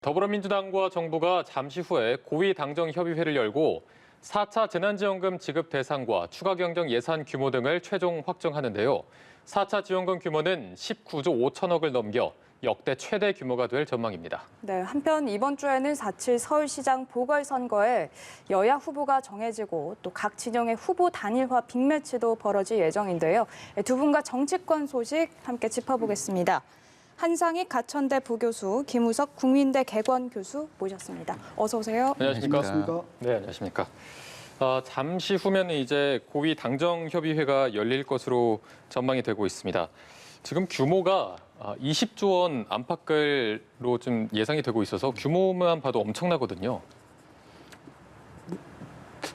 더불어민주당과 정부가 잠시 후에 고위 당정 협의회를 열고 4차 재난지원금 지급 대상과 추가 경정 예산 규모 등을 최종 확정하는데요. 4차 지원금 규모는 19조 5천억을 넘겨 역대 최대 규모가 될 전망입니다. 네, 한편 이번 주에는 4.7 서울시장 보궐선거에 여야 후보가 정해지고 또 각 진영의 후보 단일화 빅매치도 벌어질 예정인데요. 두 분과 정치권 소식 함께 짚어보겠습니다. 한상익 가천대 부교수, 김우석 국민대 개건 교수 모셨습니다. 어서 오세요. 안녕하십니까? 네, 안녕하십니까? 잠시 후면 이제 고위 당정 협의회가 열릴 것으로 전망이 되고 있습니다. 지금 규모가 20조 원 안팎으로 좀 예상이 되고 있어서 규모만 봐도 엄청나거든요.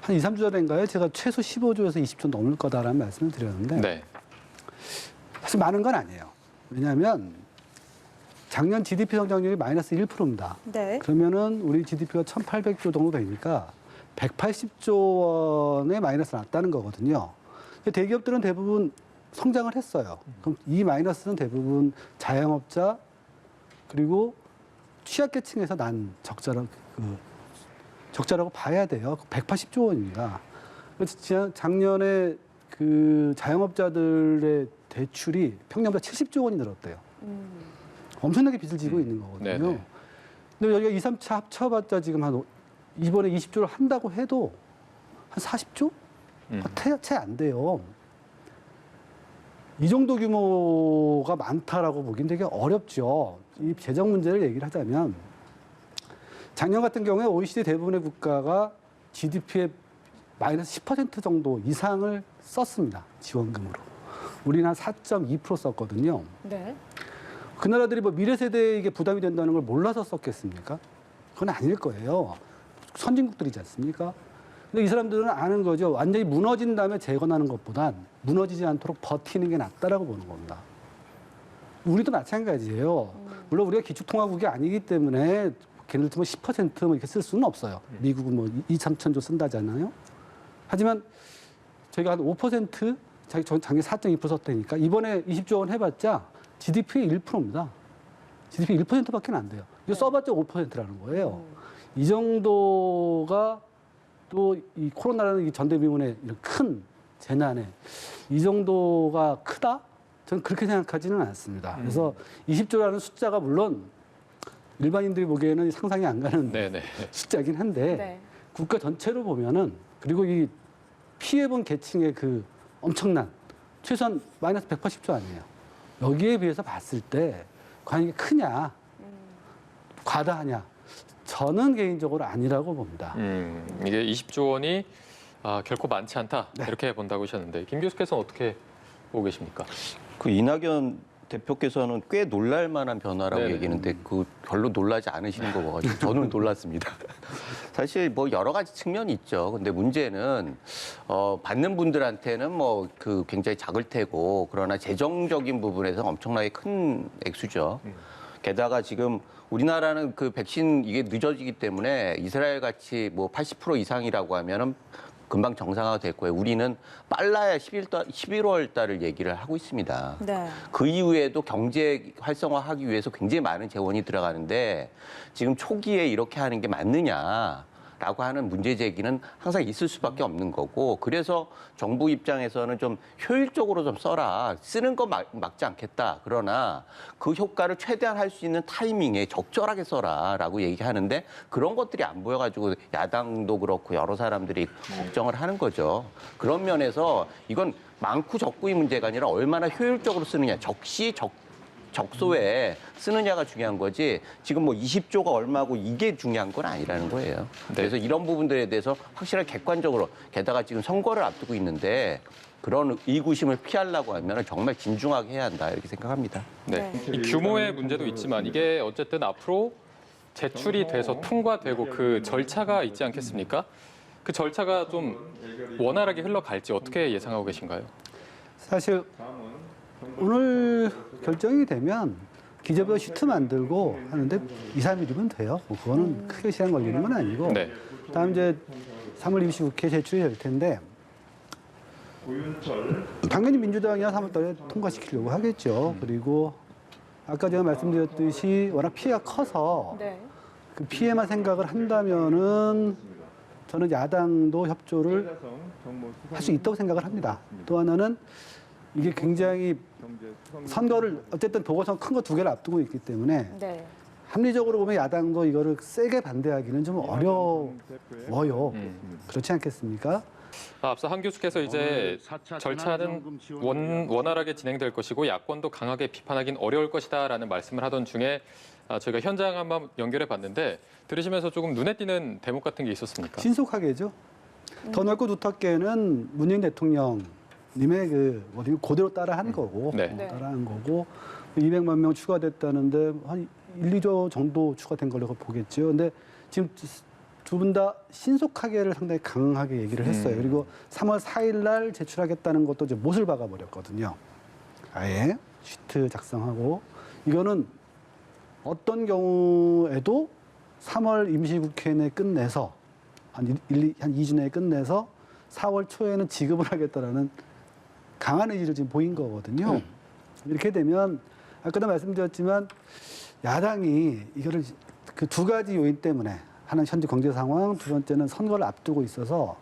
한 2, 3주 전인가요? 제가 최소 15조에서 20조 넘을 거다라는 말씀을 드렸는데 네. 사실 많은 건 아니에요. 왜냐하면 작년 GDP 성장률이 마이너스 1%입니다. 네. 그러면은 우리 GDP가 1,800조 정도 되니까 180조 원의 마이너스가 났다는 거거든요. 대기업들은 대부분 성장을 했어요. 그럼 이 마이너스는 대부분 자영업자 그리고 취약계층에서 난 적자라고 봐야 돼요. 180조 원입니다. 그래서 작년에 그 자영업자들의 대출이 평년보다 70조 원이 늘었대요. 엄청나게 빚을 지고 있는 거거든요. 네네. 근데 여기가 2, 3차 합쳐봤자 지금 이번에 20조를 한다고 해도 한 40조? 채 안 돼요. 이 정도 규모가 많다라고 보기는 되게 어렵죠. 이 재정 문제를 얘기를 하자면 작년 같은 경우에 OECD 대부분의 국가가 GDP의 마이너스 10% 정도 이상을 썼습니다. 지원금으로. 우리는 한 4.2% 썼거든요. 네. 그 나라들이 뭐 미래 세대에게 부담이 된다는 걸 몰라서 썼겠습니까? 그건 아닐 거예요. 선진국들이지 않습니까? 근데 이 사람들은 아는 거죠. 완전히 무너진 다음에 재건하는 것보단 무너지지 않도록 버티는 게 낫다라고 보는 겁니다. 우리도 마찬가지예요. 물론 우리가 기축통화국이 아니기 때문에 걔네들 뭐 10% 뭐 이렇게 쓸 수는 없어요. 미국은 뭐 2, 3천조 쓴다잖아요. 하지만 저희가 한 5% 작년 4.2% 썼다니까 이번에 20조 원 해봤자 GDP의 1%입니다. GDP 1%밖에 안 돼요. 이거 써봤자 5%라는 거예요. 이 정도가 또 이 코로나라는 이 전대미문의 이런 큰 재난에 이 정도가 크다? 저는 그렇게 생각하지는 않습니다. 그래서 20조라는 숫자가 물론 일반인들이 보기에는 상상이 안 가는 숫자긴 한데 네. 국가 전체로 보면은 그리고 이 피해본 계층의 그 엄청난 최소한 마이너스 180조 아니에요. 여기에 비해서 봤을 때 과연 이게 크냐, 과다하냐? 저는 개인적으로 아니라고 봅니다. 이게 20조 원이 결코 많지 않다 이렇게 본다고 하셨는데 김 교수께서는 어떻게 보고 계십니까? 그 이낙연 대표께서는 꽤 놀랄 만한 변화라고 네네. 얘기했는데 그 별로 놀라지 않으시는 거 봐가지고 저는 놀랐습니다. 사실 뭐 여러 가지 측면이 있죠. 근데 문제는 받는 분들한테는 뭐 그 굉장히 작을 테고 그러나 재정적인 부분에서 엄청나게 큰 액수죠. 게다가 지금 우리나라는 그 백신 이게 늦어지기 때문에 이스라엘 같이 뭐 80% 이상이라고 하면은 금방 정상화가 될 거예요. 우리는 빨라야 11월 달을 얘기를 하고 있습니다. 네. 그 이후에도 경제 활성화하기 위해서 굉장히 많은 재원이 들어가는데 지금 초기에 이렇게 하는 게 맞느냐라고 하는 문제 제기는 항상 있을 수밖에 없는 거고 그래서 정부 입장에서는 좀 효율적으로 좀 써라. 쓰는 거 막지 않겠다. 그러나 그 효과를 최대한 할 수 있는 타이밍에 적절하게 써라라고 얘기하는데 그런 것들이 안 보여가지고 야당도 그렇고 여러 사람들이 걱정을 하는 거죠. 그런 면에서 이건 많고 적고의 문제가 아니라 얼마나 효율적으로 쓰느냐. 적소에 쓰느냐가 중요한 거지 지금 뭐 20조가 얼마고 이게 중요한 건 아니라는 거예요. 그래서 이런 부분들에 대해서 확실하게 객관적으로 게다가 지금 선거를 앞두고 있는데 그런 의구심을 피하려고 하면 정말 진중하게 해야 한다 이렇게 생각합니다. 네. 이 규모의 문제도 있지만 이게 어쨌든 앞으로 제출이 돼서 통과되고 그 절차가 있지 않겠습니까? 그 절차가 좀 원활하게 흘러갈지 어떻게 예상하고 계신가요? 사실 오늘 결정이 되면 기재부가 슈트 만들고 하는데 2, 3일이면 돼요. 뭐 그거는 크게 시간 걸리는 건 아니고 네. 다음 이제 3월 임시국회 제출이 될 텐데 당연히 민주당이야 3월 달에 통과시키려고 하겠죠. 그리고 아까 제가 말씀드렸듯이 워낙 피해가 커서 네. 그 피해만 생각을 한다면은 저는 야당도 협조를 할 수 있다고 생각을 합니다. 또 하나는 이게 굉장히 선거를 어쨌든 보궐선거 큰 거 두 개를 앞두고 있기 때문에 네. 합리적으로 보면 야당도 이거를 세게 반대하기는 좀 어려워요. 그렇지 않겠습니까? 앞서 한 교수께서 이제 절차는 원활하게 진행될 것이고 야권도 강하게 비판하기는 어려울 것이다라는 말씀을 하던 중에 저희가 현장 한번 연결해 봤는데 들으시면서 조금 눈에 띄는 대목 같은 게 있었습니까? 신속하게죠. 더 넓고 두텁게는 문재인 대통령님의 그 그대로 따라한 거고, 네. 따라한 거고 200만 명 추가됐다는데 한 1, 2조 정도 추가된 걸로 보겠죠. 근데 지금 두 분 다 신속하게를 상당히 강하게 얘기를 했어요. 그리고 3월 4일 날 제출하겠다는 것도 이제 못을 박아버렸거든요. 아예 시트 작성하고 이거는 어떤 경우에도 3월 임시국회 내 끝내서 한 2주 내에 끝내서 4월 초에는 지급을 하겠다라는 강한 의지를 지금 보인 거거든요. 이렇게 되면 아까도 말씀드렸지만 야당이 이거를 그 두 가지 요인 때문에 하나는 현재 경제 상황, 두 번째는 선거를 앞두고 있어서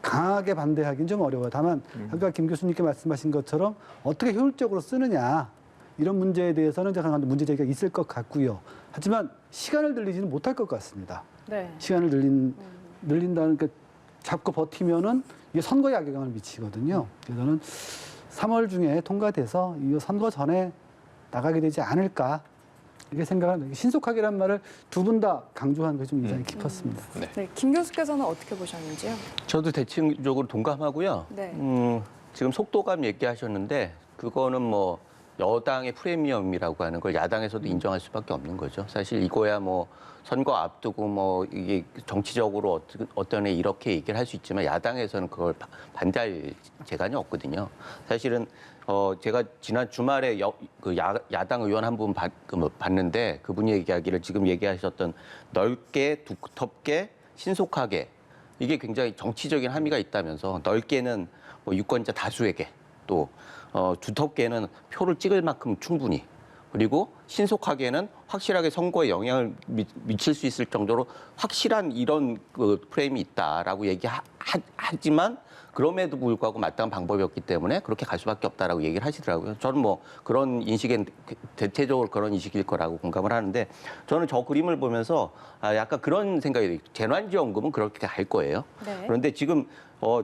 강하게 반대하기는 좀 어려워요. 다만 아까 김 교수님께 말씀하신 것처럼 어떻게 효율적으로 쓰느냐 이런 문제에 대해서는 제가 문제 제기가 있을 것 같고요. 하지만 시간을 늘리지는 못할 것 같습니다. 네. 시간을 늘린다는 게 잡고 버티면은 이게 선거에 악영향을 미치거든요. 그래서 저는 3월 중에 통과돼서 이 선거 전에 나가게 되지 않을까 이렇게 생각합니다. 신속하게란 말을 두 분 다 강조한 게 좀 인상이 깊었습니다. 네. 김 교수께서는 어떻게 보셨는지요? 저도 대체적으로 동감하고요. 네. 지금 속도감 얘기하셨는데 그거는 뭐 여당의 프리미엄이라고 하는 걸 야당에서도 인정할 수밖에 없는 거죠. 사실 이거야 뭐 선거 앞두고 뭐 이게 정치적으로 어떤 애 이렇게 얘기를 할 수 있지만 야당에서는 그걸 반대할 재간이 없거든요. 사실은 제가 지난 주말에 야당 의원 한 분 봤는데 그분이 얘기하기를 지금 얘기하셨던 넓게 두텁게 신속하게 이게 굉장히 정치적인 함의가 있다면서 넓게는 뭐 유권자 다수에게 또 두텁게는 표를 찍을 만큼 충분히 그리고 신속하게는 확실하게 선거에 영향을 미칠 수 있을 정도로 확실한 이런 그 프레임이 있다라고 얘기하지만 그럼에도 불구하고 마땅한 방법이었기 때문에 그렇게 갈 수밖에 없다라고 얘기를 하시더라고요. 저는 뭐 그런 인식엔 대체적으로 그런 인식일 거라고 공감을 하는데 저는 저 그림을 보면서 약간 그런 생각이 들어요. 재난지원금은 그렇게 할 거예요. 네. 그런데 지금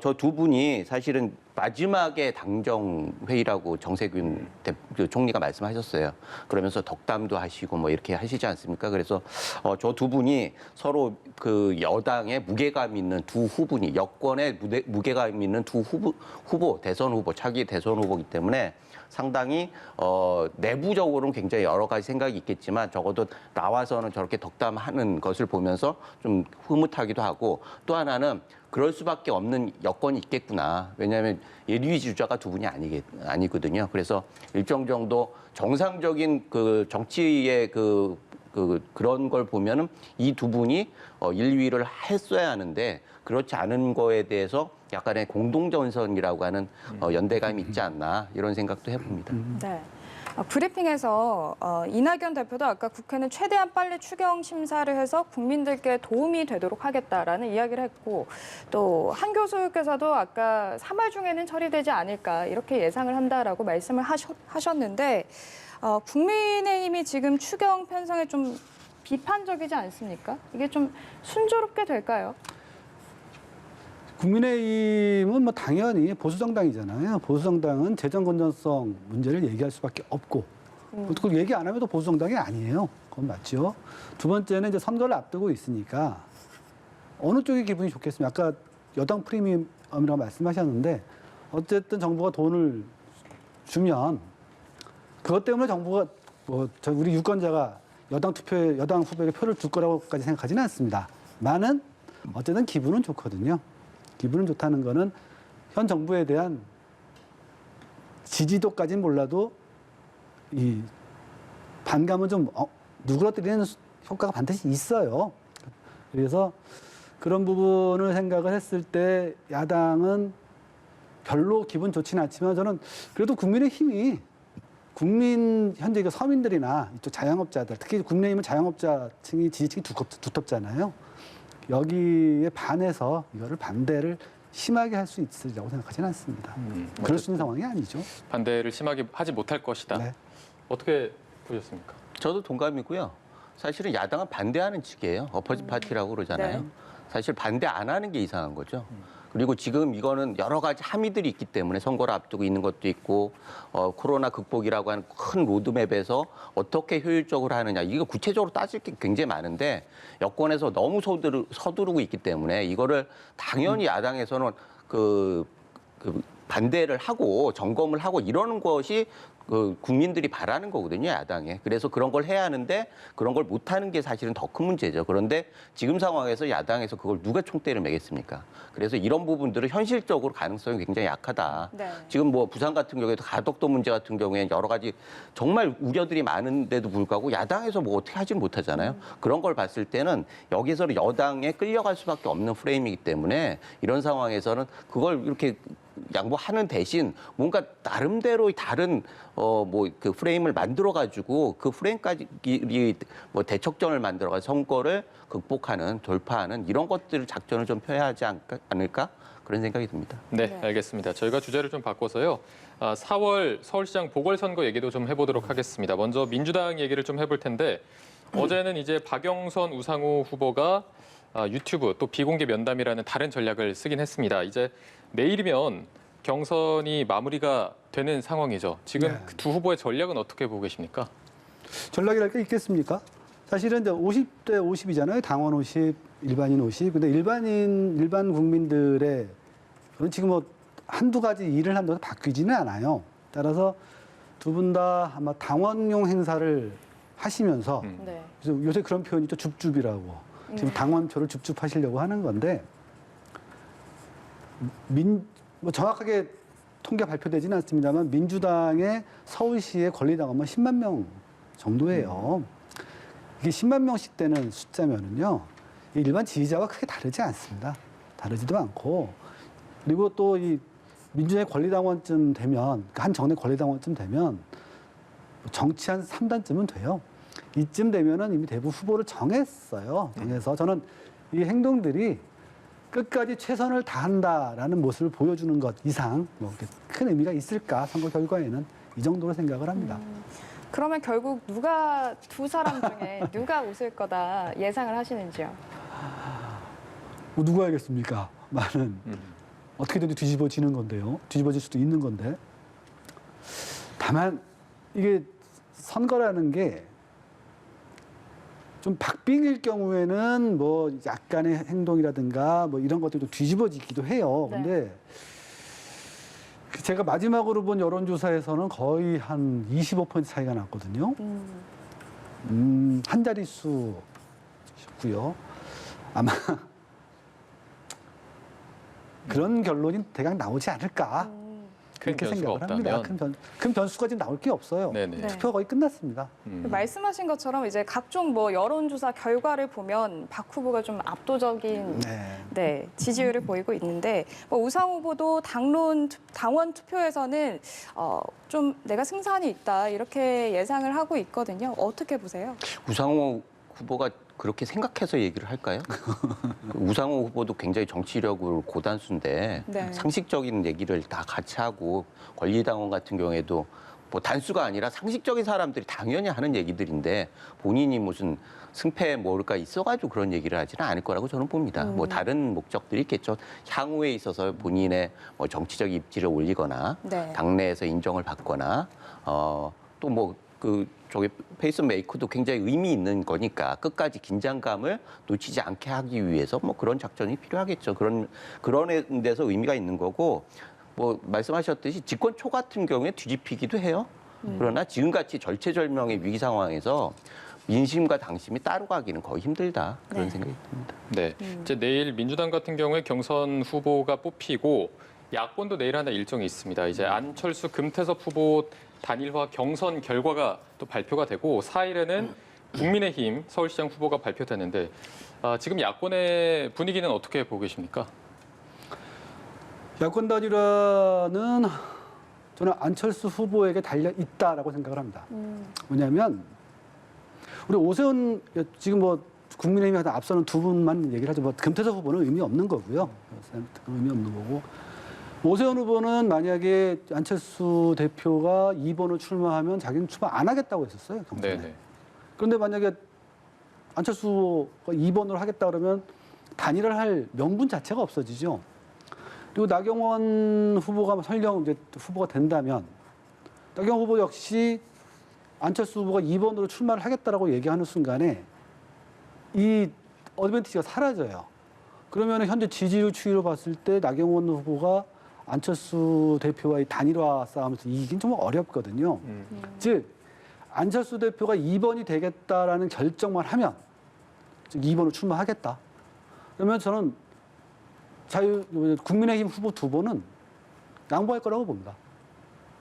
저 두 분이 사실은 마지막에 당정 회의라고 정세균 총리가 말씀하셨어요. 그러면서 덕담도 하시고 뭐 이렇게 하시지 않습니까? 그래서 저 두 분이 서로 그 여당의 무게감 있는 두 후보니 여권의 무게감 있는 두 후보 대선 후보 차기 대선 후보이기 때문에 상당히 내부적으로는 굉장히 여러 가지 생각이 있겠지만 적어도 나와서는 저렇게 덕담하는 것을 보면서 좀 흐뭇하기도 하고 또 하나는 그럴 수밖에 없는 여건이 있겠구나. 왜냐하면 예비 주자가 두 분이 아니거든요. 그래서 일정 정도 정상적인 그 정치의 그런 걸 보면은 이 두 분이 1, 2위를 했어야 하는데 그렇지 않은 거에 대해서 약간의 공동전선이라고 하는 연대감이 있지 않나 이런 생각도 해봅니다. 네. 브리핑에서 이낙연 대표도 아까 국회는 최대한 빨리 추경 심사를 해서 국민들께 도움이 되도록 하겠다라는 이야기를 했고 또 한 교수께서도 아까 3월 중에는 처리되지 않을까 이렇게 예상을 한다라고 말씀을 하셨는데 국민의힘이 지금 추경 편성에 좀 비판적이지 않습니까? 이게 좀 순조롭게 될까요? 국민의힘은 뭐 당연히 보수정당이잖아요. 보수정당은 재정 건전성 문제를 얘기할 수밖에 없고 그걸 얘기 안 하면 보수정당이 아니에요. 그건 맞죠. 두 번째는 이제 선거를 앞두고 있으니까 어느 쪽이 기분이 좋겠습니까? 아까 여당 프리미엄이라고 말씀하셨는데 어쨌든 정부가 돈을 주면 그것 때문에 정부가 우리 유권자가 여당 후보에게 표를 줄 거라고까지 생각하지는 않습니다. 많은 어쨌든 기분은 좋거든요. 기분은 좋다는 거는 현 정부에 대한 지지도까지는 몰라도 이 반감은 좀 누그러뜨리는 효과가 반드시 있어요. 그래서 그런 부분을 생각을 했을 때 야당은 별로 기분 좋지는 않지만 저는 그래도 국민의힘이 현재 서민들이나 이쪽 자영업자들, 특히 국민의힘은 자영업자층이 지지층이 두텁잖아요. 여기에 반해서 이거를 반대를 심하게 할 수 있으리라고 생각하지는 않습니다. 그럴 수 있는 상황이 아니죠. 반대를 심하게 하지 못할 것이다. 네. 어떻게 보셨습니까? 저도 동감이고요. 사실은 야당은 반대하는 측이에요. 어퍼지 파티라고 그러잖아요. 네. 사실 반대 안 하는 게 이상한 거죠. 그리고 지금 이거는 여러 가지 함의들이 있기 때문에 선거를 앞두고 있는 것도 있고 코로나 극복이라고 하는 큰 로드맵에서 어떻게 효율적으로 하느냐 이거 구체적으로 따질 게 굉장히 많은데 여권에서 너무 서두르고 있기 때문에 이거를 당연히 야당에서는 그 반대를 하고 점검을 하고 이러는 것이 국민들이 바라는 거거든요, 야당에. 그래서 그런 걸 해야 하는데 그런 걸 못하는 게 사실은 더 큰 문제죠. 그런데 지금 상황에서 야당에서 그걸 누가 총대를 매겠습니까? 그래서 이런 부분들은 현실적으로 가능성이 굉장히 약하다. 네. 지금 뭐 부산 같은 경우에도 가덕도 문제 같은 경우에 여러 가지 정말 우려들이 많은데도 불구하고 야당에서 뭐 어떻게 하지 못하잖아요. 그런 걸 봤을 때는 여기서 여당에 끌려갈 수밖에 없는 프레임이기 때문에 이런 상황에서는 그걸 이렇게 양보하는 대신 뭔가 나름대로 다른 그 프레임을 만들어 가지고 그 프레임까지 뭐 대척전을 만들어 가지고 선거를 극복하는 돌파하는 이런 것들을 작전을 좀 펴야 하지 않을까 그런 생각이 듭니다. 네, 네. 알겠습니다. 저희가 주제를 좀 바꿔서요. 4월 서울시장 보궐선거 얘기도 좀 해보도록 하겠습니다. 먼저 민주당 얘기를 좀 해볼 텐데 어제는 이제 박영선 우상호 후보가 유튜브 또 비공개 면담이라는 다른 전략을 쓰긴 했습니다. 이제 내일이면 경선이 마무리가 되는 상황이죠. 지금 네. 두 후보의 전략은 어떻게 보고 계십니까? 전략이랄 게 있겠습니까? 사실은 이제 50대 50이잖아요. 당원 50, 일반인 50. 근데 일반 국민들의 그런 지금 뭐 한두 가지 일을 한다고 바뀌지는 않아요. 따라서 두 분 다 아마 당원용 행사를 하시면서 네. 그래서 요새 그런 표현이 또 줍줍이라고 지금 당원표를 줍줍하시려고 하는 건데 뭐 정확하게 통계 발표되지는 않습니다만 민주당의 서울시의 권리당원만 10만 명 정도예요. 이게 10만 명씩 되는 숫자면은요 일반 지지자와 크게 다르지 않습니다. 다르지도 않고 그리고 또 이 민주당의 권리당원쯤 되면 한 정당 권리당원쯤 되면 정치 한 3단쯤은 돼요. 이쯤 되면은 이미 대부분 후보를 정했어요. 정해서 저는 이 행동들이 끝까지 최선을 다한다라는 모습을 보여주는 것 이상 뭐 큰 의미가 있을까 선거 결과에는 이 정도로 생각을 합니다. 그러면 결국 두 사람 중에 누가 웃을 거다 예상을 하시는지요? 뭐 누가 알겠습니까? 많은 어떻게든 뒤집어지는 건데요. 뒤집어질 수도 있는 건데 다만 이게 선거라는 게 좀 박빙일 경우에는 뭐 약간의 행동이라든가 뭐 이런 것들도 뒤집어지기도 해요. 네. 근데 제가 마지막으로 본 여론조사에서는 거의 한 25% 차이가 났거든요. 한 자릿수고요. 아마 그런 결론이 대강 나오지 않을까. 그렇게 변수가 생각을 합니다. 없다면? 큰 변수가 지금 나올 게 없어요. 네네. 네. 투표가 거의 끝났습니다. 말씀하신 것처럼 이제 각종 뭐 여론조사 결과를 보면 박 후보가 좀 압도적인 네, 지지율을 보이고 있는데 뭐 우상 후보도 당원 투표에서는 좀 내가 승산이 있다 이렇게 예상을 하고 있거든요. 어떻게 보세요? 우상호 후보가 그렇게 생각해서 얘기를 할까요? 우상호 후보도 굉장히 정치력으로 고단수인데 네. 상식적인 얘기를 다 같이 하고 권리당원 같은 경우에도 뭐 단수가 아니라 상식적인 사람들이 당연히 하는 얘기들인데 본인이 무슨 승패에 뭘까 있어가지고 그런 얘기를 하지는 않을 거라고 저는 봅니다. 뭐 다른 목적들이 있겠죠. 향후에 있어서 본인의 뭐 정치적 입지를 올리거나 네. 당내에서 인정을 받거나 또 뭐 저기 페이스메이커도 굉장히 의미 있는 거니까 끝까지 긴장감을 놓치지 않게 하기 위해서 뭐 그런 작전이 필요하겠죠. 그런 데서 의미가 있는 거고 뭐 말씀하셨듯이 집권 초 같은 경우에 뒤집히기도 해요. 그러나 지금같이 절체절명의 위기 상황에서 민심과 당심이 따로 가기는 거의 힘들다 그런 네. 생각이 듭니다. 네. 이제 내일 민주당 같은 경우에 경선 후보가 뽑히고 야권도 내일 하나 일정이 있습니다. 이제 안철수 금태섭 후보 단일화 경선 결과가 또 발표가 되고 4일에는 국민의힘 서울시장 후보가 발표되는데 지금 야권의 분위기는 어떻게 보고 계십니까? 야권 단일화는 저는 안철수 후보에게 달려 있다라고 생각을 합니다. 왜냐하면 우리 오세훈 지금 뭐 국민의힘이 하다 앞서는 두 분만 얘기를 하죠. 뭐 금태섭 후보는 의미 없는 거고요. 의미 없는 거고. 오세훈 후보는 만약에 안철수 대표가 2번을 출마하면 자기는 출마 안 하겠다고 했었어요. 경선에. 네네. 그런데 만약에 안철수 후보가 2번으로 하겠다 그러면 단일화를 할 명분 자체가 없어지죠. 그리고 나경원 후보가 설령 이제 후보가 된다면 나경원 후보 역시 안철수 후보가 2번으로 출마를 하겠다라고 얘기하는 순간에 이 어드밴티지가 사라져요. 그러면 현재 지지율 추이로 봤을 때 나경원 후보가 안철수 대표와의 단일화 싸움에서 이기긴 좀 어렵거든요. 즉 안철수 대표가 2번이 되겠다라는 결정만 하면 즉 2번으로 출마하겠다. 그러면 저는 국민의힘 후보 두 분은 양보할 거라고 봅니다.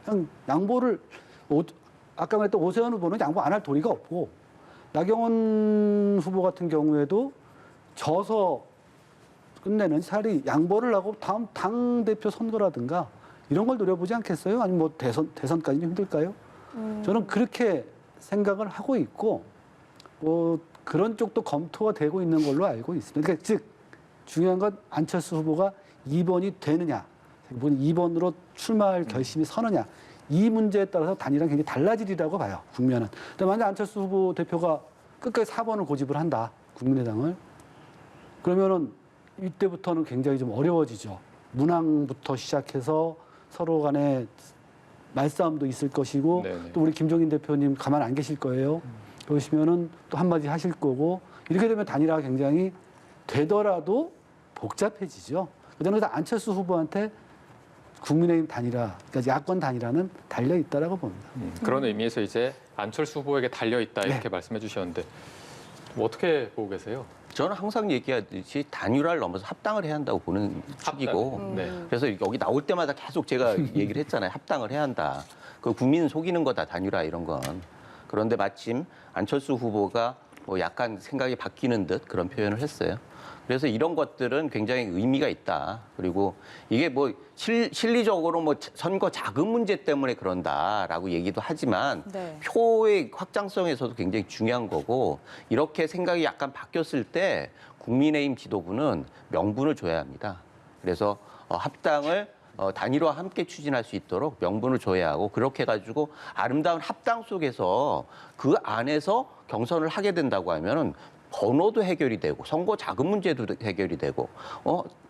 그냥 양보를 아까 말했던 오세훈 후보는 양보 안 할 도리가 없고 나경원 후보 같은 경우에도 져서 끝내는 차라리 양보를 하고 다음 당대표 선거라든가 이런 걸 노려보지 않겠어요? 아니면 뭐 대선까지는 힘들까요? 저는 그렇게 생각을 하고 있고 그런 쪽도 검토가 되고 있는 걸로 알고 있습니다. 그러니까 즉 중요한 건 안철수 후보가 2번이 되느냐, 2번으로 출마할 결심이 서느냐 이 문제에 따라서 단일화가 굉장히 달라지리라고 봐요. 국면은. 근데 만약 안철수 후보 대표가 끝까지 4번을 고집을 한다. 국민의당을. 그러면은 이때부터는 굉장히 좀 어려워지죠. 문항부터 시작해서 서로 간에 말싸움도 있을 것이고 네네. 또 우리 김종인 대표님 가만 안 계실 거예요. 그러시면은 또 한마디 하실 거고 이렇게 되면 단일화가 굉장히 되더라도 복잡해지죠. 그래서 안철수 후보한테 국민의힘 단일화, 그러니까 야권 단일화는 달려 있다라고 봅니다. 그런 의미에서 이제 안철수 후보에게 달려 있다 이렇게 네. 말씀해 주셨는데 뭐 어떻게 보고 계세요? 저는 항상 얘기하듯이 단일화를 넘어서 합당을 해야 한다고 보는 축이고 네. 그래서 여기 나올 때마다 계속 제가 얘기를 했잖아요. 합당을 해야 한다. 그 국민은 속이는 거다 단일화 이런 건. 그런데 마침 안철수 후보가 뭐 약간 생각이 바뀌는 듯 그런 표현을 했어요. 그래서 이런 것들은 굉장히 의미가 있다. 그리고 이게 뭐 실리적으로 뭐 선거 자금 문제 때문에 그런다라고 얘기도 하지만 네. 표의 확장성에서도 굉장히 중요한 거고 이렇게 생각이 약간 바뀌었을 때 국민의힘 지도부는 명분을 줘야 합니다. 그래서 합당을 단일화 함께 추진할 수 있도록 명분을 줘야 하고 그렇게 해가지고 아름다운 합당 속에서 그 안에서 경선을 하게 된다고 하면은 번호도 해결이 되고 선거 자금 문제도 해결이 되고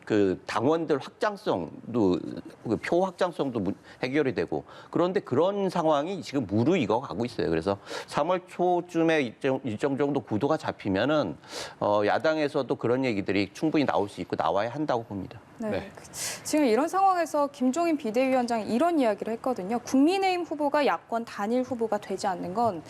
그 당원들 확장성도 그 표 확장성도 해결이 되고 그런데 그런 상황이 지금 무르익어 가고 있어요. 그래서 3월 초쯤에 일정 정도 구도가 잡히면은 야당에서도 그런 얘기들이 충분히 나올 수 있고 나와야 한다고 봅니다. 네. 네. 지금 이런 상황에서 김종인 비대위원장이 이런 이야기를 했거든요. 국민의힘 후보가 야권 단일 후보가 되지 않는 건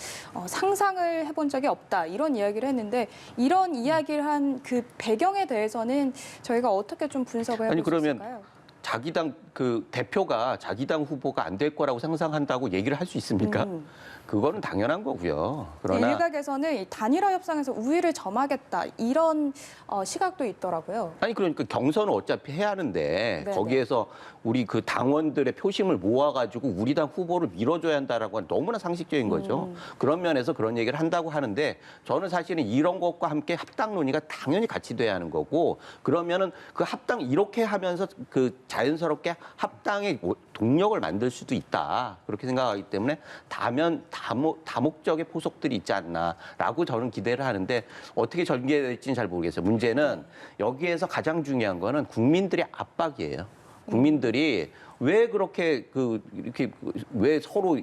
상상을 해본 적이 없다. 이런 이야기를 했는데 이런 이야기를 한 그 배경에 대해서는 저희가 어떻게 좀 분석을 해볼 수 있을까요? 자기 당 그 대표가 자기 당 후보가 안 될 거라고 상상한다고 얘기를 할 수 있습니까? 그거는 당연한 거고요. 그러나 일각에서는 이 단일화 협상에서 우위를 점하겠다 이런 시각도 있더라고요. 아니 그러니까 경선은 어차피 해야 하는데 네네. 거기에서 우리 그 당원들의 표심을 모아가지고 우리 당 후보를 밀어줘야 한다라고 하는 너무나 상식적인 거죠. 그런 면에서 그런 얘기를 한다고 하는데 저는 사실은 이런 것과 함께 합당 논의가 당연히 같이 돼야 하는 거고 그러면은 그 합당 이렇게 하면서 그 자연스럽게 합당의 동력을 만들 수도 있다 그렇게 생각하기 때문에 다목적의 포석들이 있지 않나라고 저는 기대를 하는데 어떻게 전개될지는 잘 모르겠어요. 문제는 여기에서 가장 중요한 거는 국민들의 압박이에요. 국민들이 왜 그렇게 이렇게 왜 서로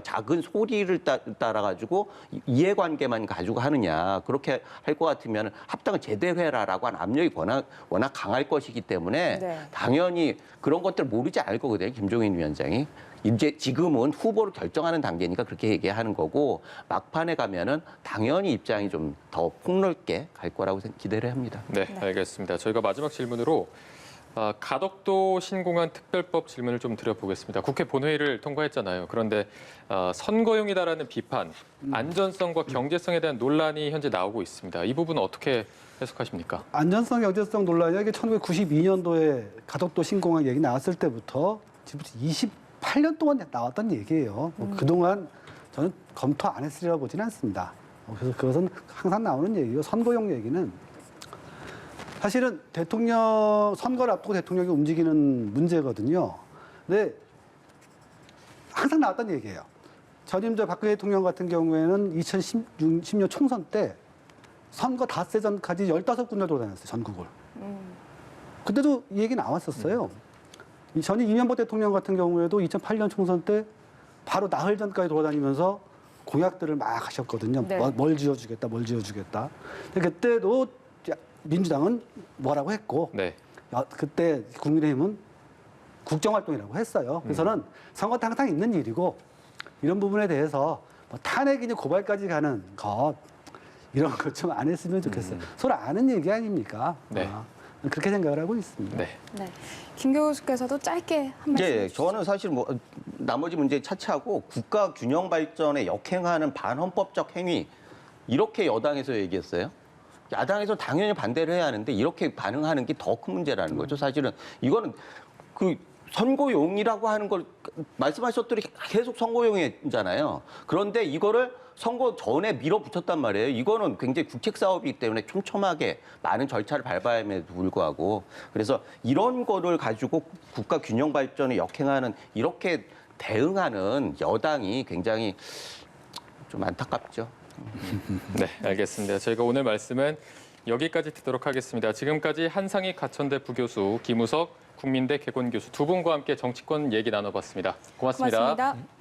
작은 소리를 따라가지고 이해관계만 가지고 하느냐 그렇게 할 것 같으면 합당을 제대로 해라라고 하는 압력이 워낙 강할 것이기 때문에 네. 당연히 그런 것들 모르지 않을 거거든요. 김종인 위원장이. 이제 지금은 후보를 결정하는 단계니까 그렇게 얘기하는 거고 막판에 가면은 당연히 입장이 좀 더 폭넓게 갈 거라고 기대를 합니다. 네, 알겠습니다. 저희가 마지막 질문으로 가덕도 신공항 특별법 질문을 좀 드려보겠습니다. 국회 본회의를 통과했잖아요. 그런데 선거용이다라는 비판, 안전성과 경제성에 대한 논란이 현재 나오고 있습니다. 이 부분은 어떻게 해석하십니까? 안전성, 경제성 논란이 이게 1992년도에 가덕도 신공항 얘기 나왔을 때부터 지금부터 8년 동안 나왔던 얘기예요. 뭐 그동안 저는 검토 안 했으리라고 보지는 않습니다. 그래서 그것은 항상 나오는 얘기고 선거용 얘기는 사실은 대통령 선거를 앞두고 대통령이 움직이는 문제거든요. 근데 항상 나왔던 얘기예요. 전임 박근혜 대통령 같은 경우에는 2010년 총선 때 선거 닷새 전까지 15군데 돌아다녔어요, 전국을. 그때도 이 얘기 나왔었어요. 전임 이명박 대통령 같은 경우에도 2008년 총선 때 바로 나흘 전까지 돌아다니면서 공약들을 막 하셨거든요. 네. 뭘 지어주겠다, 뭘 지어주겠다. 근데 그때도 민주당은 뭐라고 했고, 네. 그때 국민의힘은 국정활동이라고 했어요. 그래서는 선거 때 항상 있는 일이고, 이런 부분에 대해서 뭐 탄핵이니 고발까지 가는 것, 이런 것 좀 안 했으면 좋겠어요. 서로 아는 얘기 아닙니까? 네. 그렇게 생각을 하고 있습니다. 네. 네. 김 교수께서도 짧게 한 말씀 예, 해주시죠. 저는 사실 뭐 나머지 문제 차치하고 국가 균형 발전에 역행하는 반헌법적 행위 이렇게 여당에서 얘기했어요. 야당에서 당연히 반대를 해야 하는데 이렇게 반응하는 게 더 큰 문제라는 거죠. 사실은 이거는 그 선거용이라고 하는 걸 말씀하셨더니 계속 선거용이잖아요. 그런데 이거를 선거 전에 밀어붙였단 말이에요. 이거는 굉장히 국책 사업이기 때문에 촘촘하게 많은 절차를 밟아야임에도 불구하고 그래서 이런 거를 가지고 국가 균형 발전에 역행하는 이렇게 대응하는 여당이 굉장히 좀 안타깝죠. 네, 알겠습니다. 저희가 오늘 말씀은 여기까지 듣도록 하겠습니다. 지금까지 한상희 가천대 부교수, 김우석 국민대 개건교수 두 분과 함께 정치권 얘기 나눠봤습니다. 고맙습니다. 고맙습니다.